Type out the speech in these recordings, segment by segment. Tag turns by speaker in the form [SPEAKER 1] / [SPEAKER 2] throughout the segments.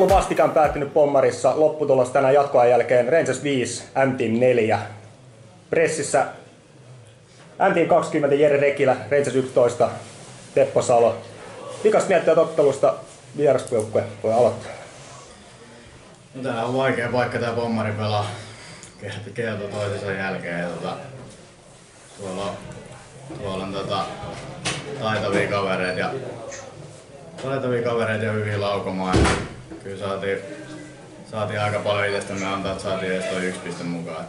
[SPEAKER 1] Ottelu vastikään päättynyt Pommarissa. Lopputulos tänään jatkoajan jälkeen Rangers 5, M-Team 4. Pressissä M-Team 20 Jere Rekilä, Rangers 11 Teppo Salo. Mikäs miettiä ottelusta? Vierasjoukkue voi aloittaa.
[SPEAKER 2] No tää on vaikea paikka tää Pommari pelaa kielto toisensa jälkeen. Tuolla on taitavia kavereita ja hyviä laukomaan. Kyllä saatiin aika paljon itsestämme antaa, että saatiin edes toi 1 piste mukaan.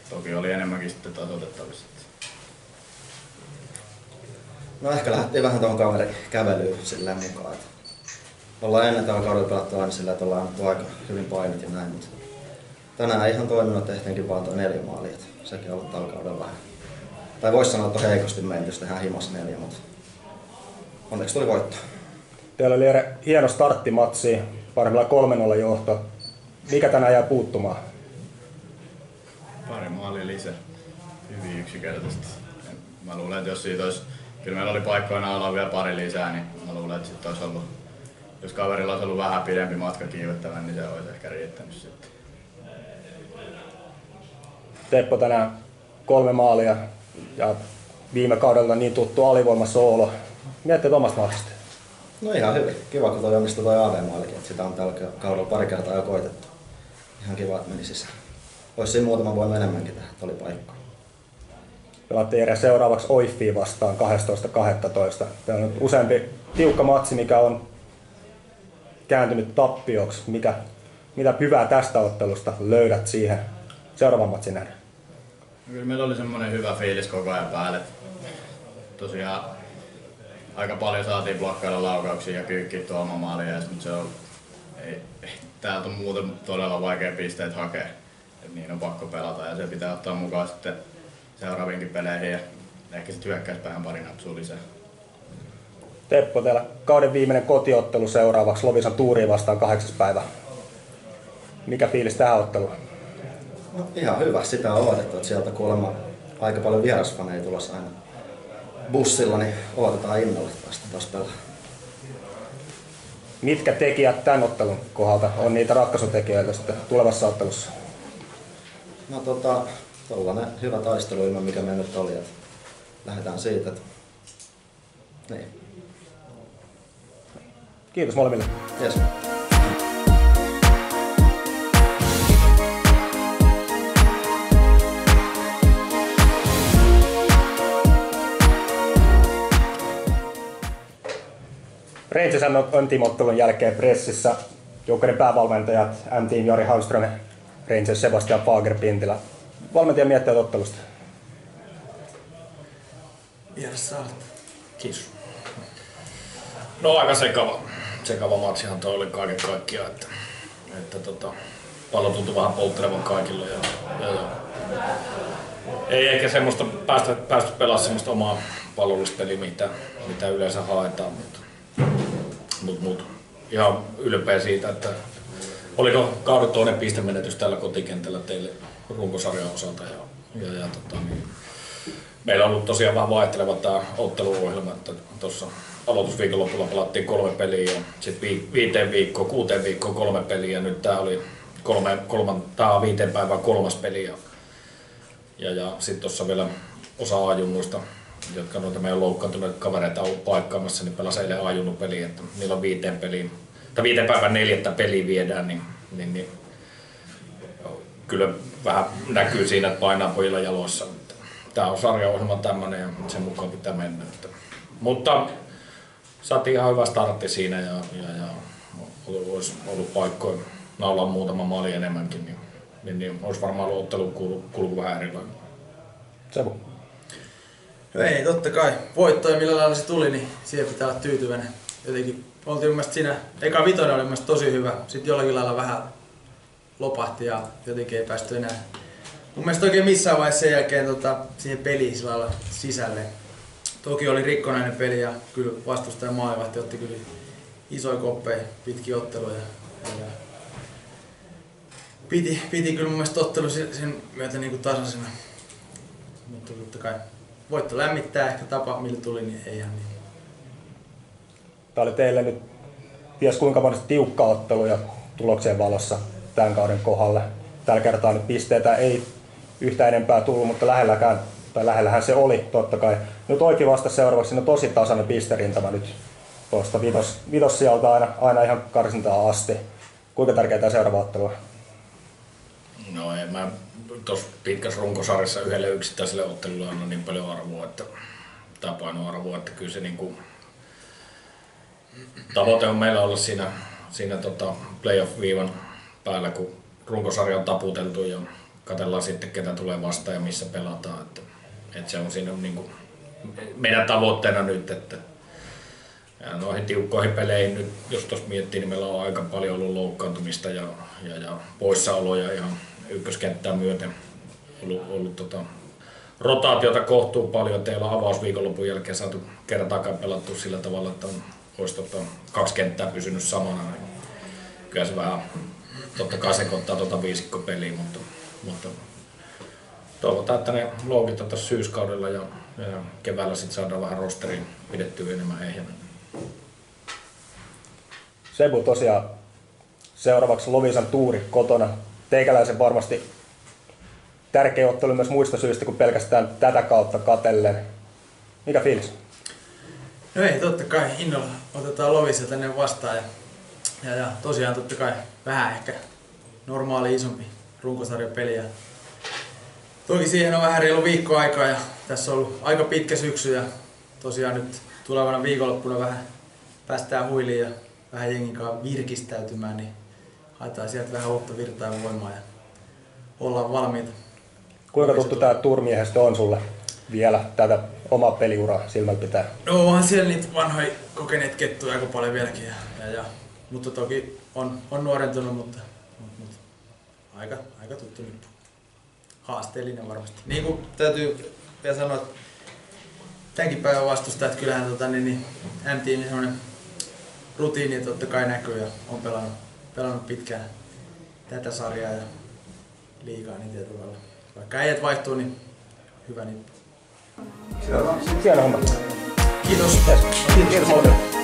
[SPEAKER 2] Toki oli enemmänkin sitten tasoitettavissa.
[SPEAKER 3] No ehkä lähdettiin vähän tuohon kaverin kävelyyn silleen mukaan. Ollaan ennen tällä kaudella pelattu aina sillä, että ollaan annettu aika hyvin painit ja näin, mutta tänään ihan toiminut, tehtiinkin vaan tuo 4 maalia. Sekin on ollut tällä kaudella vähän. Tai vois sanoa, että heikosti menty, jos tehdään himas 4, mutta onneksi tuli voitto.
[SPEAKER 1] Teillä oli hieno starttimatsi, parhaimmillaan 3-0 johto. Mikä tänään jää puuttumaan?
[SPEAKER 2] Pari maalia lisää. Hyvin yksinkertaisesti. Mä luulen, että jos siitä olisi, kyllä meillä oli paikkoina olla vielä pari lisää, niin mä luulen, että sitten olisi ollut, jos kaverilla olisi ollut vähän pidempi matka kiivettävän, niin se olisi ehkä riittänyt sitten.
[SPEAKER 1] Teppo tänään 3 maalia ja viime kaudella niin tuttu alivoimasoolo. Miettii omasta matsista?
[SPEAKER 3] No ihan hyvin. Kiva, kun toi onnistui toi AV-maalikin, että sitä on tällä kaudella pari kertaa jo koitettu. Ihan kiva, että meni sisään. Olisi siinä muutama voinut enemmänkin tehdä, että oli paikka.
[SPEAKER 1] Pelaatte Jere seuraavaksi Oiffiin vastaan 12.12. Teillä on useampi tiukka matsi, mikä on kääntynyt tappioksi. Mitä hyvää tästä ottelusta löydät siihen seuraavan matsin nähden?
[SPEAKER 2] Kyllä meillä oli semmoinen hyvä fiilis koko ajan päälle. Tosiaan aika paljon saatiin blokkailla laukauksia ja kyykkiä tuomaan maalia, mutta se on, täältä on muuten todella vaikea pisteet hakea. Et niin on pakko pelata ja se pitää ottaa mukaan sitten seuraaviinkin peleihin ja ehkä sitten hyökkäyspäähän pari napsua lisää.
[SPEAKER 1] Teppo, teillä kauden viimeinen kotiottelu seuraavaksi Loviisan Tuuriin vastaan 8. päivä. Mikä fiilis tähän otteluun?
[SPEAKER 3] No, ihan hyvä. Sitä on odotettu, että sieltä kuulemma aika paljon vierasfaneja tulossa aina bussilla, niin odotetaan innolla tästä taas pelaa.
[SPEAKER 1] Mitkä tekijät tämän ottelun kohdalta on niitä ratkaisutekijöitä sitten tulevassa ottelussa?
[SPEAKER 3] No tollanen hyvä taisteluilma, mikä meillä nyt oli. Että lähdetään siitä, että niin.
[SPEAKER 1] Kiitos molemmille.
[SPEAKER 3] Yes.
[SPEAKER 1] Rangers M-Team-ottelun jälkeen pressissä joukkueiden päävalmentajat M-Team Jari Hallström, Rangers Sebastian Fagerpintilä. Valmentaja miettii ottelusta.
[SPEAKER 4] Kiitos. No aika sekava matsihan toi oli kaiken kaikkiaan, että pallo tuntui vähän polttelevan kaikille ja ei ehkä semmoista päästä pelaamaan semmoista omaa palveluspeliä, mitä yleensä haetaan, mutta ihan ylpeä siitä, että oliko kauden toinen pistemenetys tällä kotikentällä teille runkosarjan osalta niin meillä on ollut tosiaan vähän vaihteleva tämä otteluohjelma, että tuossa aloitusviikonlopulla pelattiin 3 peliä ja sitten 6 viikkoon 3 peliä ja nyt tämä oli 5 päivää 3. peli ja sitten tuossa vielä osa A-junnuista, jotka noita meidän loukkaantuneita kavereita on ollut paikkaamassa, niin pelasi eilen A-junnu peli, että niillä on 5 päivän 4. peliä viedään, niin kyllä vähän näkyy siinä, että painaa pojilla jaloissa. Tämä on sarjaohjelma tämmöinen ja sen mukaan pitää mennä. Mutta saatiin ihan hyvä startti siinä ja olisi ollut paikkoja naulaa muutama maali enemmänkin, niin olisi varmaan ollut ottelu kulku vähän erilainen.
[SPEAKER 1] Sebu.
[SPEAKER 5] No ei, totta kai. Voittoja millä lailla se tuli, niin siihen pitää olla tyytyväinen. Jotenkin oltiin mun mielestä siinä, eka vitonen oli mun mielestä tosi hyvä, sitten jollakin lailla vähän lopahti ja jotenkin ei päästy enää. Mun mielestä oikein missään vaiheessa sen jälkeen siihen peliin sillä lailla sisälle. Toki oli rikkonainen peli ja kyllä vastustaja maalivahti otti kyllä isoja koppeja pitkin otteluja. Piti kyllä mun mielestä ottelu sen myötä niin kuin tasaisena. Mutta totta kai voitto lämmittää, ehkä tapa millä tuli, niin ei ihan niin.
[SPEAKER 1] Tämä oli teille nyt ties kuinka monesti tiukka ottelu ja tuloksien valossa tämän kauden kohdalle. Tällä kertaa nyt pisteitä ei yhtä enempää tullut, mutta lähellähän se oli totta kai. Nyt Oiki vastasi seuraavaksi, tosi tasainen pisterintama nyt tuosta vitos aina ihan karsintaan asti. Kuinka tärkeää tämä seuraava ottelu on?
[SPEAKER 4] No en mä tuossa pitkässä runkosarjassa yhdelle yksittäiselle ottelulle anna niin paljon arvoa, tai painoarvoa, että kyllä se niinku tavoite on meillä olla siinä playoff-viivan päällä, kun runkosarja on taputeltu ja katsellaan sitten ketä tulee vastaan ja missä pelataan. Että se on siinä niinku meidän tavoitteena nyt, että ja noihin tiukkoihin peleihin nyt, jos tuossa miettii, niin meillä on aika paljon ollut loukkaantumista ja poissaoloja ihan ykköskenttää myöten ollut rotaatiota kohtuu paljon. Teillä on avausviikonlopun jälkeen saatu kertaakaan pelattu sillä tavalla, että olisi 2 kenttää pysynyt samana. Niin kyllä se vähän totta kai sekoittaa viisikkopeliä, mutta toivotaan, että ne loukit tässä syyskaudella ja keväällä sitten saadaan vähän rosteriin pidettyä enemmän ehjänä.
[SPEAKER 1] Sebu tosiaan seuraavaksi Loviisan tuuri kotona. Teikäläisen varmasti tärkeä ottelu myös muista syistä kuin pelkästään tätä kautta katellen. Mikä fiilis?
[SPEAKER 5] No ei, totta kai innolla otetaan Lovisa tänne vastaan ja tosiaan totta kai vähän ehkä normaali isompi runkosarjapeli. Toki siihen on vähän reilu viikko aikaa ja tässä on ollut aika pitkä syksy ja tosiaan nyt tulevana viikonloppuna vähän päästään huiliin ja vähän jengin kanssa virkistäytymään, niin haetaan sieltä vähän uutta virtaa ja voimaa ja ollaan valmiita.
[SPEAKER 1] Kuinka tuttu tämä turmiehestö on sulle vielä tätä omaa peliuraa silmällä pitää?
[SPEAKER 5] No onhan siellä niitä vanhoja kokeneet kettuja aika paljon vieläkin, mutta toki on nuorentunut, mutta aika tuttu nyt. Haasteellinen varmasti. Niin kuin täytyy vielä sanoa, että tämänkin päivän vastusta, että kyllähän M-tiimin semmoinen rutiini totta kai näkyy ja on pelannut pitkään tätä sarjaa ja liigaa niin tietyllä lailla. Vaikka äijät vaihtuu, niin hyvä nippu.
[SPEAKER 1] Hieno homma.
[SPEAKER 5] Kiitos.
[SPEAKER 1] Kiitos.